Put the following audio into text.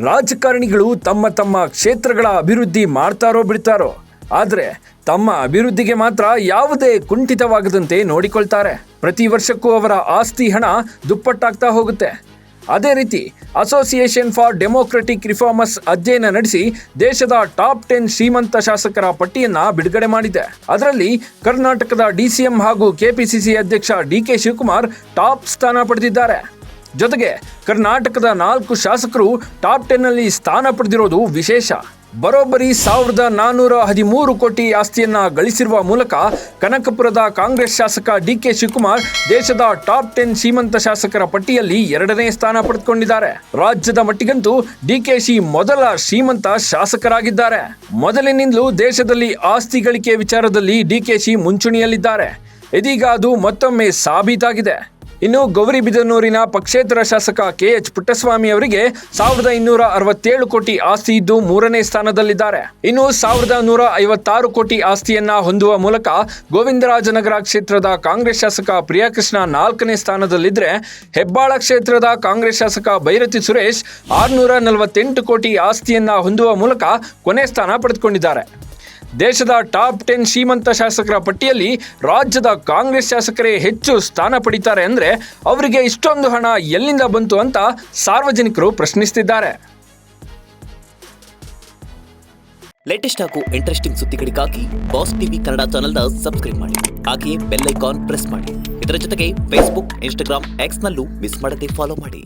ರಾಜಕಾರಣಿಗಳು ತಮ್ಮ ತಮ್ಮ ಕ್ಷೇತ್ರಗಳ ಅಭಿವೃದ್ಧಿ ಮಾಡ್ತಾರೋ ಬಿಡ್ತಾರೋ, ಆದರೆ ತಮ್ಮ ಅಭಿವೃದ್ಧಿಗೆ ಮಾತ್ರ ಯಾವುದೇ ಕುಂಠಿತವಾಗದಂತೆ ನೋಡಿಕೊಳ್ತಾರೆ. ಪ್ರತಿ ವರ್ಷಕ್ಕೂ ಅವರ ಆಸ್ತಿ ಹಣ ದುಪ್ಪಟ್ಟಾಗ್ತಾ ಹೋಗುತ್ತೆ. ಅದೇ ರೀತಿ ಅಸೋಸಿಯೇಷನ್ ಫಾರ್ ಡೆಮೋಕ್ರೆಟಿಕ್ ರಿಫಾರ್ಮರ್ಸ್ ಅಧ್ಯಯನ ನಡೆಸಿ ದೇಶದ ಟಾಪ್ 10 ಶ್ರೀಮಂತ ಶಾಸಕರ ಪಟ್ಟಿಯನ್ನ ಬಿಡುಗಡೆ ಮಾಡಿದೆ. ಅದರಲ್ಲಿ ಕರ್ನಾಟಕದ DCM ಹಾಗೂ KPCC ಅಧ್ಯಕ್ಷ DK ಶಿವಕುಮಾರ್ ಟಾಪ್ ಸ್ಥಾನ ಪಡೆದಿದ್ದಾರೆ. ಜೊತೆಗೆ ಕರ್ನಾಟಕದ 4 ಶಾಸಕರು ಟಾಪ್ 10ನಲ್ಲಿ ಸ್ಥಾನ ಪಡೆದಿರೋದು ವಿಶೇಷ. ಬರೋಬ್ಬರಿ 1413 ಕೋಟಿ ಆಸ್ತಿಯನ್ನ ಗಳಿಸಿರುವ ಮೂಲಕ ಕನಕಪುರದ ಕಾಂಗ್ರೆಸ್ ಶಾಸಕ DK ಶಿವಕುಮಾರ್ ದೇಶದ ಟಾಪ್ 10 ಶ್ರೀಮಂತ ಶಾಸಕರ ಪಟ್ಟಿಯಲ್ಲಿ 2ನೇ ಸ್ಥಾನ ಪಡೆದುಕೊಂಡಿದ್ದಾರೆ. ರಾಜ್ಯದ ಮಟ್ಟಿಗಂತೂ DKಶಿ ಮೊದಲ ಶ್ರೀಮಂತ ಶಾಸಕರಾಗಿದ್ದಾರೆ. ಮೊದಲಿನಿಂದಲೂ ದೇಶದಲ್ಲಿ ಆಸ್ತಿ ಗಳಿಕೆ ವಿಚಾರದಲ್ಲಿ DKಶಿ ಮುಂಚೂಣಿಯಲ್ಲಿದ್ದಾರೆ. ಇದೀಗ ಅದು ಮತ್ತೊಮ್ಮೆ ಸಾಬೀತಾಗಿದೆ. ಇನ್ನು ಗೌರಿಬಿದನೂರಿನ ಪಕ್ಷೇತರ ಶಾಸಕ KH ಪುಟ್ಟಸ್ವಾಮಿ ಅವರಿಗೆ 1267 ಕೋಟಿ ಆಸ್ತಿ ಇದ್ದು 3ನೇ ಸ್ಥಾನದಲ್ಲಿದ್ದಾರೆ. ಇನ್ನು 1156 ಕೋಟಿ ಆಸ್ತಿಯನ್ನ ಹೊಂದುವ ಮೂಲಕ ಗೋವಿಂದರಾಜನಗರ ಕ್ಷೇತ್ರದ ಕಾಂಗ್ರೆಸ್ ಶಾಸಕ ಪ್ರಿಯಾಕೃಷ್ಣ 4ನೇ ಸ್ಥಾನದಲ್ಲಿದ್ದರೆ, ಹೆಬ್ಬಾಳ ಕ್ಷೇತ್ರದ ಕಾಂಗ್ರೆಸ್ ಶಾಸಕ ಭೈರತಿ ಸುರೇಶ್ 648 ಕೋಟಿ ಆಸ್ತಿಯನ್ನ ಹೊಂದುವ ಮೂಲಕ ಕೊನೆ ಸ್ಥಾನ ಪಡೆದುಕೊಂಡಿದ್ದಾರೆ. ದೇಶದ ಟಾಪ್ 10 ಶ್ರೀಮಂತ ಶಾಸಕರ ಪಟ್ಟಿಯಲ್ಲಿ ರಾಜ್ಯದ ಕಾಂಗ್ರೆಸ್ ಶಾಸಕರೇ ಹೆಚ್ಚು ಸ್ಥಾನ ಪಡಿತಾರೆ ಅಂದರೆ ಅವರಿಗೆ ಇಷ್ಟೊಂದು ಹಣ ಎಲ್ಲಿಂದ ಬಂತು ಅಂತ ಸಾರ್ವಜನಿಕರು ಪ್ರಶ್ನಿಸುತ್ತಿದ್ದಾರೆ. ಲೇಟೆಸ್ಟ್ ಹಾಗೂ ಇಂಟ್ರೆಸ್ಟಿಂಗ್ ಸುದ್ದಿಗಳಿಗಾಗಿ ಬಾಸ್ ಟಿವಿ ಕನ್ನಡ ಚಾನೆಲ್ನ ಸಬ್ಸ್ಕ್ರೈಬ್ ಮಾಡಿ. ಹಾಗೆಯೇ ಬೆಲ್ ಐಕಾನ್ ಪ್ರೆಸ್ ಮಾಡಿ. ಇದರ ಜೊತೆಗೆ ಫೇಸ್ಬುಕ್, ಇನ್ಸ್ಟಾಗ್ರಾಮ್, ಎಕ್ಸ್ನಲ್ಲೂ ಮಿಸ್ ಮಾಡದೆ ಫಾಲೋ ಮಾಡಿ.